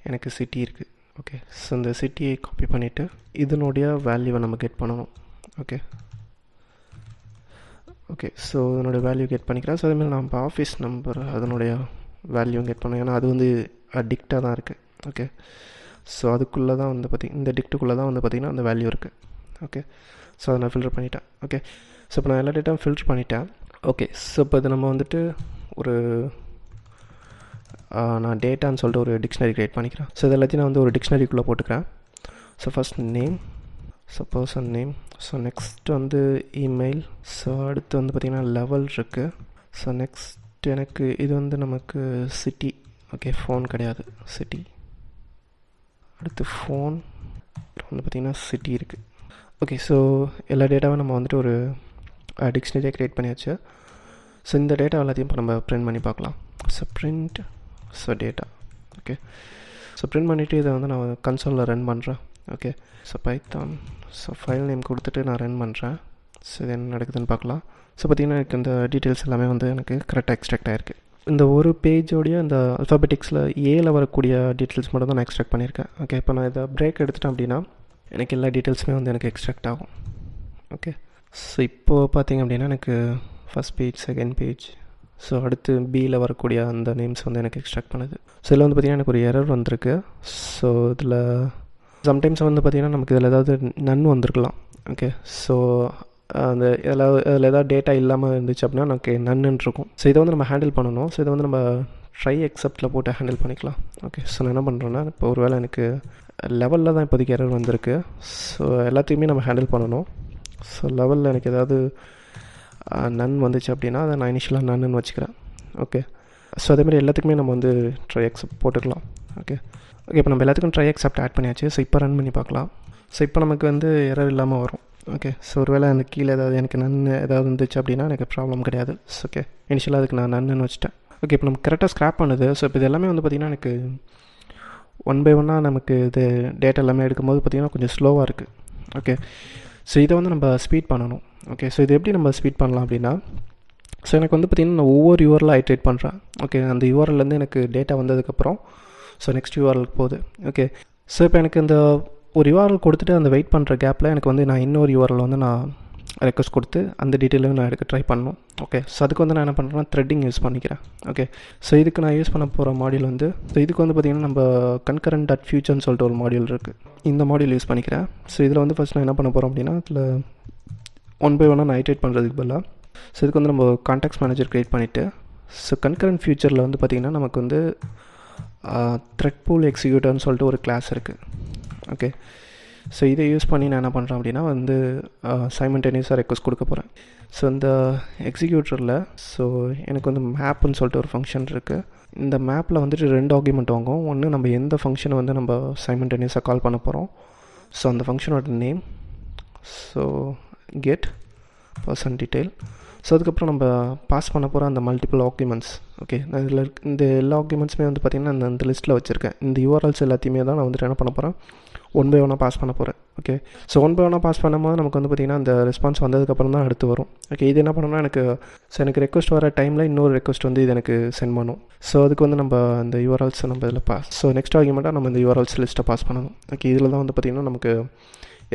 எனக்கு சிட்டி இருக்குது. ஓகே, ஸோ இந்த சிட்டியை காப்பி பண்ணிவிட்டு இதனுடைய வேல்யூவை நம்ம கெட் பண்ணணும். ஓகே, ஸோ அதனுடைய வேல்யூ கெட் பண்ணிக்கிறேன். ஸோ அதேமாதிரி நம்ம ஆஃபீஸ் நம்பர் அதனுடைய வேல்யூ கெட் பண்ணோம், ஏன்னா அது வந்து டிக்டாக தான் இருக்குது. ஓகே, ஸோ அதுக்குள்ளே தான் வந்து இந்த டிக்ட்டுக்குள்ளே தான் வந்து பார்த்திங்கன்னா அந்த வேல்யூ இருக்குது. ஓகே, ஸோ அதை நான் ஃபில்டர் பண்ணிட்டேன். ஓகே, ஸோ இப்போ நான் எல்லா டேட்டாவும் ஃபில்டர் பண்ணிட்டேன். ஓகே, ஸோ இப்போ இது நம்ம வந்துட்டு ஒரு நான் டேட்டான்னு சொல்லிட்டு ஒரு டிக்ஷனரி க்ரியேட் பண்ணிக்கிறேன். ஸோ இது எல்லாத்தையும் நான் வந்து ஒரு டிக்ஷனரிக்குள்ளே போட்டுக்கிறேன். So first name, so person name, so next வந்து இமெயில், ஸோ அடுத்து வந்து பார்த்திங்கன்னா லெவல் இருக்குது. ஸோ நெக்ஸ்ட் எனக்கு இது வந்து நமக்கு சிட்டி. ஓகே, ஃபோன் கிடையாது, சிட்டி. அடுத்து ஃபோன் வந்து பார்த்திங்கன்னா சிட்டி இருக்குது. ஓகே, ஸோ எல்லா டேட்டாவும் நம்ம வந்துட்டு ஒரு டிக்ஷனரியாக க்ரியேட் பண்ணியாச்சு. ஸோ இந்த டேட்டா எல்லாத்தையும் இப்போ நம்ம பிரிண்ட் பண்ணி பார்க்கலாம். So print so data. Okay, so print பண்ணிவிட்டு இதை வந்து நான் கன்சோலில் ரன் பண்ணுறேன். Okay, so Python so file name கொடுத்துட்டு நான் ரன் பண்ணுறேன். ஸோ இது என்ன நடக்குதுன்னு பார்க்கலாம். ஸோ பார்த்திங்கன்னா எனக்கு இந்த டீட்டெயில்ஸ் எல்லாமே வந்து எனக்கு கரெக்டாக எக்ஸ்ட்ராக்ட் ஆகிருக்கு. இந்த ஒரு பேஜோடைய இந்த அல்ஃபாபெட்டிக்ஸில் ஏல வரக்கூடிய டீட்டெயில்ஸ் மட்டும் தான் நான் எக்ஸ்ட்ராக்ட் பண்ணியிருக்கேன். ஓகே, இப்போ நான் இதை பிரேக் எடுத்துட்டேன் அப்படின்னா எனக்கு எல்லா டீட்டெயில்ஸுமே வந்து எனக்கு எக்ஸ்ட்ராக்ட் ஆகும். ஓகே, ஸோ இப்போது பார்த்திங்க அப்படின்னா எனக்கு first page, second page, so அடுத்து பியில் வரக்கூடிய அந்த நேம்ஸ் வந்து எனக்கு எக்ஸ்ட்ராக்ட் பண்ணுது. ஸோ இதில் வந்து பார்த்திங்கன்னா எனக்கு ஒரு எரர் வந்திருக்கு. ஸோ இதில் சம்டைம்ஸ் வந்து பார்த்திங்கன்னா நமக்கு இதில் ஏதாவது நன் வந்திருக்கலாம். ஓகே, ஸோ அந்த அதில் ஏதாவது டேட்டா இல்லாமல் இருந்துச்சு அப்படின்னா நமக்கு நன்னுன்னு இருக்கும். ஸோ இதை வந்து நம்ம ஹேண்டில் பண்ணணும். ஸோ இதை வந்து நம்ம ட்ரை எக்ஸப்ட்டில் போட்டு ஹேண்டில் பண்ணிக்கலாம். ஓகே, ஸோ நான் என்ன பண்ணுறேன்னா இப்போ ஒரு வேளை எனக்கு லெவலில் தான் இப்போதைக்கு எரர் வந்திருக்கு. ஸோ எல்லாத்தையுமே நம்ம ஹேண்டில் பண்ணணும். ஸோ லெவலில் எனக்கு ஏதாவது நன் வந்துச்சு அப்படின்னா அதை நான் இனிஷியலாக நன்னு வச்சுக்கிறேன். ஓகே, ஸோ அதேமாதிரி எல்லாத்துக்குமே நம்ம வந்து ட்ரை எக்ஸப்ட் போட்டுக்கலாம். ஓகே, இப்போ நம்ம எல்லாத்துக்கும் ட்ரை எக்ஸப்ட் ஆட் பண்ணியாச்சு. ஸோ இப்போ ரன் பண்ணி பார்க்கலாம். ஸோ இப்போ நமக்கு வந்து எரர் இல்லாமல் வரும். ஓகே, ஸோ ஒரு வேளை அந்த கீழே ஏதாவது எனக்கு நன்னு ஏதாவது இருந்துச்சு அப்படின்னா எனக்கு ப்ராப்ளம் கிடையாது. ஓகே, இனிஷியலாக அதுக்கு நான் நன்னு வச்சுட்டேன். ஓகே, இப்போ நமக்கு கரெக்டாக ஸ்க்ராப் பண்ணுது. ஸோ இப்போ இது எல்லாமே வந்து பார்த்திங்கன்னா எனக்கு 1 by 1 நமக்கு இது டேட்டா எல்லாமே எடுக்கும்போது பார்த்திங்கன்னா கொஞ்சம் ஸ்லோவாக இருக்குது. ஓகே, ஸோ இதை வந்து நம்ம ஸ்பீட் பண்ணணும். ஓகே, ஸோ இது எப்படி நம்ம ஸ்பீட் பண்ணலாம் அப்படின்னா ஸோ எனக்கு வந்து பார்த்திங்கன்னா நான் ஒவ்வொரு யூஆரில் ஐட்ரேட் பண்ணுறேன். ஓகே, அந்த யூஆர்லேருந்து எனக்கு டேட்டா வந்ததுக்கப்புறம் ஸோ நெக்ஸ்ட் யூஆர்லுக்கு போகுது. ஓகே, ஸோ இப்போ எனக்கு இந்த ஒரு யூஆர்எல் கொடுத்துட்டு அந்த வெயிட் பண்ணுற கேப்பில் எனக்கு வந்து நான் இன்னொரு யூஆர்எல் வந்து நான் ரெக்வஸ்ட் கொடுத்து அந்த டீட்டெயிலும் நான் எடுக்க ட்ரை பண்ணணும். ஓகே, ஸோ அதுக்கு வந்து நான் என்ன பண்ணுறேன்னா த்ரெட்டிங் யூஸ் பண்ணிக்கிறேன். ஓகே, ஸோ இதுக்கு நான் யூஸ் பண்ண போகிற மாடியூல் வந்து ஸோ இதுக்கு வந்து பார்த்திங்கன்னா நம்ம concurrent.futureன்னு சொல்லிட்டு ஒரு மாடியூல் இருக்குது. இந்த மாடியூல் யூஸ் பண்ணிக்கிறேன். ஸோ இதில் வந்து ஃபஸ்ட் நான் என்ன பண்ண போகிறோம் அப்படின்னா இதில் 1 by 1 நான் ஐட்ரேட் பண்ணுறதுக்கு பதிலாக ஸோ இதுக்கு வந்து நம்ம கான்டாக்ட்ஸ் மேனேஜர் க்ரியேட் பண்ணிவிட்டு ஸோ concurrent futureல் வந்து பார்த்திங்கன்னா நமக்கு வந்து த்ரெட் பூல் எக்ஸிக்யூட்டர்னு சொல்லிட்டு ஒரு கிளாஸ் இருக்குது. ஓகே, ஸோ இதை யூஸ் பண்ணி நான் என்ன பண்ணுறேன் அப்படின்னா வந்து சைமல்டேனியஸாக ரெக்வஸ்ட் கொடுக்க போகிறேன். ஸோ இந்த எக்ஸிக்யூட்டரில் ஸோ எனக்கு வந்து மேப்புன்னு சொல்லிட்டு ஒரு ஃபங்க்ஷன் இருக்குது. இந்த மேப்பில் வந்துட்டு 2 ஆர்குமெண்ட் வாங்கும். ஒன்று நம்ம எந்த ஃபங்க்ஷனை வந்து நம்ம சைமல்டேனியஸாக கால் பண்ண போகிறோம். ஸோ அந்த ஃபங்க்ஷனோட name, so get person detail. So அதுக்கப்புறம் நம்ம பாஸ் பண்ண போகிற அந்த மல்டிபிள் ஆர்குமெண்ட்ஸ். ஓகே, நான் இதில் இந்த எல்லா ஆர்குமெண்ட்ஸுமே வந்து பார்த்திங்கன்னா நான் இந்த லிஸ்ட்டில் வச்சுருக்கேன். இந்த யூஆர்எல்ஸ் எல்லாத்தையுமே தான் நான் வந்துட்டு என்ன பண்ண போகிறேன், 1 by 1 பாஸ் பண்ண போகிறேன். ஓகே, ஸோ 1 by 1 பாஸ் பண்ணும்போது நமக்கு வந்து பார்த்திங்கன்னா அந்த ரெஸ்பான்ஸ் வந்ததுக்கப்புறம் தான் அடுத்து வரும். ஓகே, இது என்ன பண்ணணும்னா எனக்கு ரெக்வஸ்ட் வர டைமில் இன்னொரு ரெக்வஸ்ட் வந்து இது எனக்கு சென்ட் பண்ணும். ஸோ அதுக்கு வந்து நம்ம அந்த யூஆர்எல்ஸை நம்ம இதில் ஸோ நெக்ஸ்ட் ஆர்குமெண்ட்டாக நம்ம இந்த யூஆர்எல்ஸ் லிஸ்ட்டை பாஸ் பண்ணணும். ஓகே, இதில் தான் வந்து பார்த்திங்கன்னா நமக்கு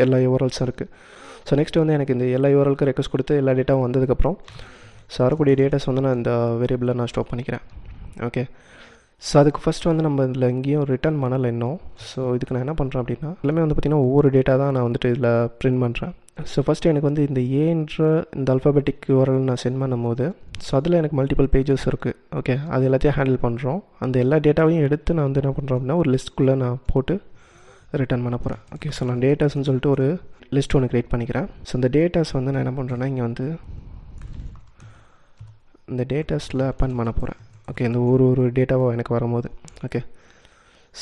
எல்லா யூஆர்எல்ஸும் இருக்குது. ஸோ நெக்ஸ்ட் வந்து எனக்கு இந்த எல்லா யூஆர்எல்க்கும் ரெக்வஸ்ட் கொடுத்து எல்லா டேட்டாவும் வந்ததுக்கப்புறம் ஸோ வரக்கூடிய டேட்டாஸ் வந்து நான் இந்த வேரியபிளில் நான் ஸ்டோர் பண்ணிக்கிறேன். ஓகே, ஸோ அதுக்கு ஃபஸ்ட்டு வந்து நம்ம இதில் எங்கேயும் ரிட்டர்ன் பண்ணலை இன்னும். ஸோ இதுக்கு நான் என்ன பண்ணுறேன் அப்படின்னா எல்லாமே வந்து பார்த்திங்கன்னா ஒவ்வொரு டேட்டா தான் நான் வந்துட்டு இதில் பிரிண்ட் பண்ணுறேன். ஸோ ஃபஸ்ட்டு எனக்கு வந்து இந்த ஏன்ற இந்த அல்ஃபாபெட்டிக் யூஆர்எல் நான் சென்ட் பண்ணும்போது ஸோ அதில் எனக்கு மல்டிபிள் பேஜஸ் இருக்குது. ஓகே, அது எல்லாத்தையும் ஹேண்டில் பண்ணுறோம். அந்த எல்லா டேட்டாவையும் எடுத்து நான் வந்து என்ன பண்ணுறேன் அப்படின்னா ஒரு லிஸ்ட்டுக்குள்ளே நான் போட்டு ரிட்டர்ன் பண்ண போகிறேன். ஓகே, ஸோ நான் டேட்டாஸ்ன்னு சொல்லிட்டு ஒரு லிஸ்ட் ஒன்று க்ரியேட் பண்ணிக்கிறேன். ஸோ இந்த டேட்டாஸ் வந்து நான் என்ன பண்ணுறேன்னா இங்கே வந்து இந்த டேட்டாஸில் அப்பெண்ட் பண்ண போகிறேன். ஓகே, இந்த ஒரு டேட்டாவாக எனக்கு வரும்போது ஓகே,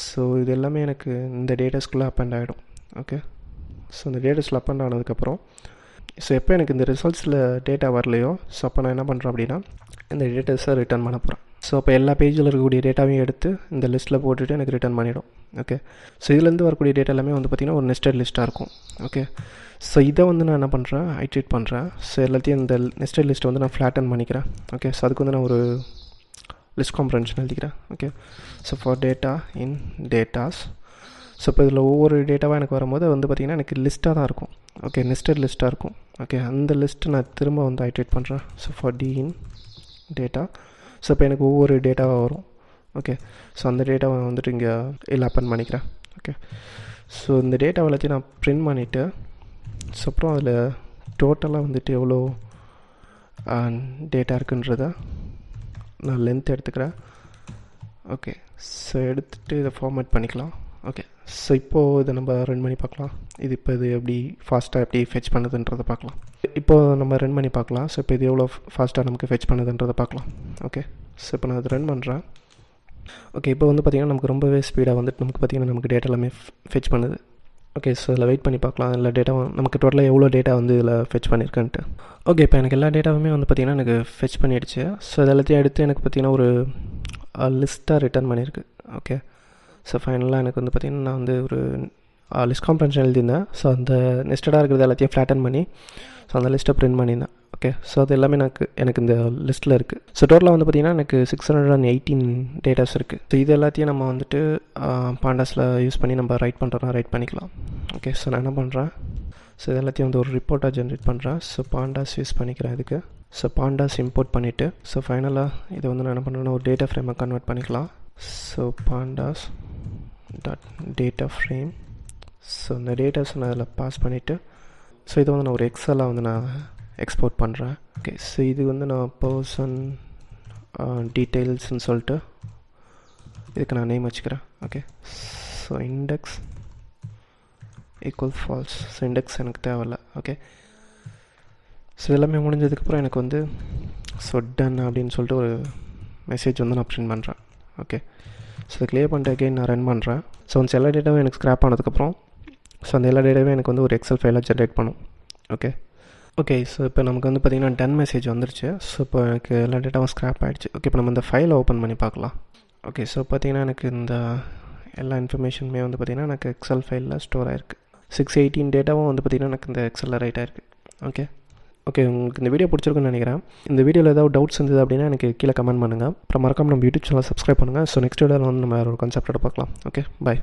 ஸோ இது எல்லாமே எனக்கு இந்த டேட்டாஸ்குள்ளே அப்பெண்ட் ஆகிடும். ஓகே, ஸோ இந்த டேட்டாஸில் அப்பெண்ட் ஆனதுக்கப்புறம் ஸோ எப்போ எனக்கு இந்த ரிசல்ட்ஸில் டேட்டா வரலையோ ஸோ அப்போ நான் என்ன பண்ணுறேன் அப்படின்னா இந்த டேட்டாஸை ரிட்டர்ன் பண்ண போகிறேன். ஸோ அப்போ எல்லா பேஜில் இருக்கக்கூடிய டேட்டாவையும் எடுத்து இந்த லிஸ்ட்டில் போட்டுட்டு எனக்கு ரிட்டர்ன் பண்ணிவிடும். ஓகே, ஸோ இதுலேருந்து வரக்கூடிய டேட்டா எல்லாமே வந்து பார்த்திங்கன்னா ஒரு நெஸ்டட் லிஸ்ட்டாக இருக்கும். ஓகே, ஸோ இதை வந்து நான் என்ன பண்ணுறேன், ஐட்ரேட் பண்ணுறேன். ஸோ எல்லாத்தையும் இந்த நெஸ்டட் லிஸ்ட்டை வந்து நான் ஃப்ளாட்டன் பண்ணிக்கிறேன். ஓகே, ஸோ அதுக்கு வந்து நான் ஒரு லிஸ்ட் காம்ப்ரன்ஷன் எழுதிக்கிறேன். Okay, so for data in datas. So இப்போ இதில் ஒவ்வொரு டேட்டாவாக எனக்கு வரும்போது வந்து பார்த்திங்கன்னா எனக்கு லிஸ்ட்டாக தான் இருக்கும். ஓகே, நெஸ்டட் லிஸ்ட்டாக இருக்கும். ஓகே, அந்த லிஸ்ட்டு நான் திரும்ப வந்து ஐட்ரேட் பண்ணுறேன். So for d in data. So இப்போ எனக்கு ஒவ்வொரு டேட்டாவாக வரும். ஓகே, ஸோ அந்த டேட்டாவை வந்துட்டு இங்கே இல்லை அப்பன் பண்ணிக்கிறேன். ஓகே, ஸோ இந்த டேட்டாவை எல்லாத்தையும் நான் பிரிண்ட் பண்ணிவிட்டு ஸோ அப்புறம் அதில் டோட்டலாக வந்துட்டு எவ்வளோ டேட்டா இருக்குன்றத நான் லென்த் எடுத்துக்கிறேன். ஓகே, ஸோ எடுத்துகிட்டு இதை ஃபார்மேட் பண்ணிக்கலாம். ஓகே, ஸோ இப்போது இதை நம்ம ரன் பண்ணி பார்க்கலாம். இது எப்படி ஃபாஸ்ட்டாக எப்படி ஃபெச் பண்ணுதுன்றதை பார்க்கலாம். இப்போது நம்ம ரன் பண்ணி பார்க்கலாம். ஸோ இப்போ இது எவ்வளோ ஃபாஸ்ட்டாக நமக்கு ஃபெச் பண்ணுதுன்றதை பார்க்கலாம். ஓகே, ஸோ இப்போ நான் அதை ரன் பண்ணுறேன். ஓகே, இப்போ வந்து பார்த்திங்கன்னா நமக்கு ரொம்பவே ஸ்பீடாக வந்துட்டு நமக்கு பார்த்திங்கன்னா நமக்கு டேட்டா எல்லாமே ஃபெச் பண்ணுது. ஓகே, ஸோ இதில் வெயிட் பண்ணி பார்க்கலாம் எல்லா டேட்டாவும் நமக்கு டோட்டலாக எவ்வளோ டேட்டா வந்து இதில் ஃபெச் பண்ணியிருக்கேன்ட்டு. ஓகே, இப்போ எனக்கு எல்லா டேட்டாவுமே வந்து பார்த்திங்கன்னா எனக்கு ஃபெச் பண்ணிடுச்சு. ஸோ இது எல்லாத்தையும் எடுத்து எனக்கு பார்த்திங்கன்னா ஒரு லிஸ்ட்டாக ரிட்டர்ன் பண்ணியிருக்கு. ஓகே, ஸோ ஃபைனலாக எனக்கு வந்து பார்த்திங்கன்னா நான் வந்து ஒரு லிஸ்ட் காம்ப்ரன்ஷன் எழுதியிருந்தேன். ஸோ அந்த நெஸ்டடாக இருக்கிறது எல்லாத்தையும் ஃப்ளாட்டன் பண்ணி ஸோ அந்த லிஸ்ட்டை பிரிண்ட் பண்ணியிருந்தேன். ஓகே, ஸோ அது எல்லாமே எனக்கு இந்த லிஸ்ட்டில் இருக்குது. ஸோ டோட்டலாக வந்து பார்த்திங்கன்னா எனக்கு 618 டேட்டாஸ் இருக்குது. ஸோ இது எல்லாத்தையும் நம்ம வந்துட்டு பாண்டாஸில் யூஸ் பண்ணி நம்ம ரைட் பண்ணிக்கலாம். ஓகே, ஸோ நான் என்ன பண்ணுறேன், ஸோ இது எல்லாத்தையும் வந்து ஒரு ரிப்போர்ட்டாக ஜென்ரேட் பண்ணுறேன். ஸோ பாண்டாஸ் யூஸ் பண்ணிக்கிறேன் இதுக்கு. ஸோ பாண்டாஸ் இம்போர்ட் பண்ணிவிட்டு ஸோ ஃபைனலாக இதை வந்து நான் என்ன பண்ணுறேன்னா ஒரு டேட்டா ஃப்ரேமை கன்வெர்ட் பண்ணிக்கலாம். So பாண்டாஸ் dot data frame. So இந்த டேட்டாஸை நான் அதில் பாஸ் பண்ணிவிட்டு ஸோ இதை வந்து நான் ஒரு எக்ஸலாக வந்து நான் எக்ஸ்போர்ட் பண்ணுறேன். ஓகே, ஸோ இது வந்து நான் பர்சன் டீட்டெயில்ஸ்ன்னு சொல்லிட்டு இதுக்கு நான் நேம் வச்சுக்கிறேன். Okay, so index equal false. So index எனக்கு தேவையில்லை. ஓகே, ஸோ எல்லாமே முடிஞ்சதுக்கப்புறம் எனக்கு வந்து ஸோ டன் அப்படின்னு சொல்லிட்டு ஒரு மெசேஜ் வந்து நான் பிரிண்ட் பண்ணுறேன். ஓகே, ஸோ இதை கிளியர் பண்ணிட்டு அகைன் நான் ரன் பண்ணுறேன். ஸோ ஒன்ஸ் எல்லா டேட்டாவும் எனக்கு ஸ்க்ராப் ஆனதுக்கப்புறம் ஸோ அந்த எல்லா டேட்டாவே எனக்கு வந்து ஒரு எக்ஸல் ஃபைலாக ஜென்ரேட் பண்ணும். ஓகே, ஸோ இப்போ நமக்கு வந்து பார்த்திங்கன்னா டன் மெசேஜ் வந்துருச்சு. ஸோ இப்போ எனக்கு எல்லா டேட்டாவும் ஸ்க்ராப் ஆகிடுச்சு. ஓகே, இப்போ நம்ம இந்த ஃபைலை ஓப்பன் பண்ணி பார்க்கலாம். ஓகே, ஸோ பார்த்திங்கன்னா எனக்கு இந்த எல்லா இன்ஃபர்மேஷனுமே வந்து பார்த்திங்கன்னா எனக்கு எக்ஸல் ஃபைலில் ஸ்டோர் ஆகிருக்கு. 618 டேட்டாவும் வந்து பார்த்திங்கன்னா எனக்கு இந்த எக்ஸலில் ரைட் ஆகிருக்கு. ஓகே, உங்களுக்கு இந்த வீடியோ பிடிச்சிருக்குன்னு நினைக்கிறேன். இந்த வீடியோவில் ஏதாவது டவுட்ஸ் இருந்தது அப்படின்னா எனக்கு கீழே கமெண்ட் பண்ணுங்கள். அப்புறம் மறக்காம நம்ம யூடியூப் சேனல் சப்ஸ்கிரைப் பண்ணுங்கள். ஸோ நெக்ஸ்ட் வீடியோவில் வந்து நம்ம வேறு ஒரு கான்செப்டோட பார்க்கலாம். Okay, by.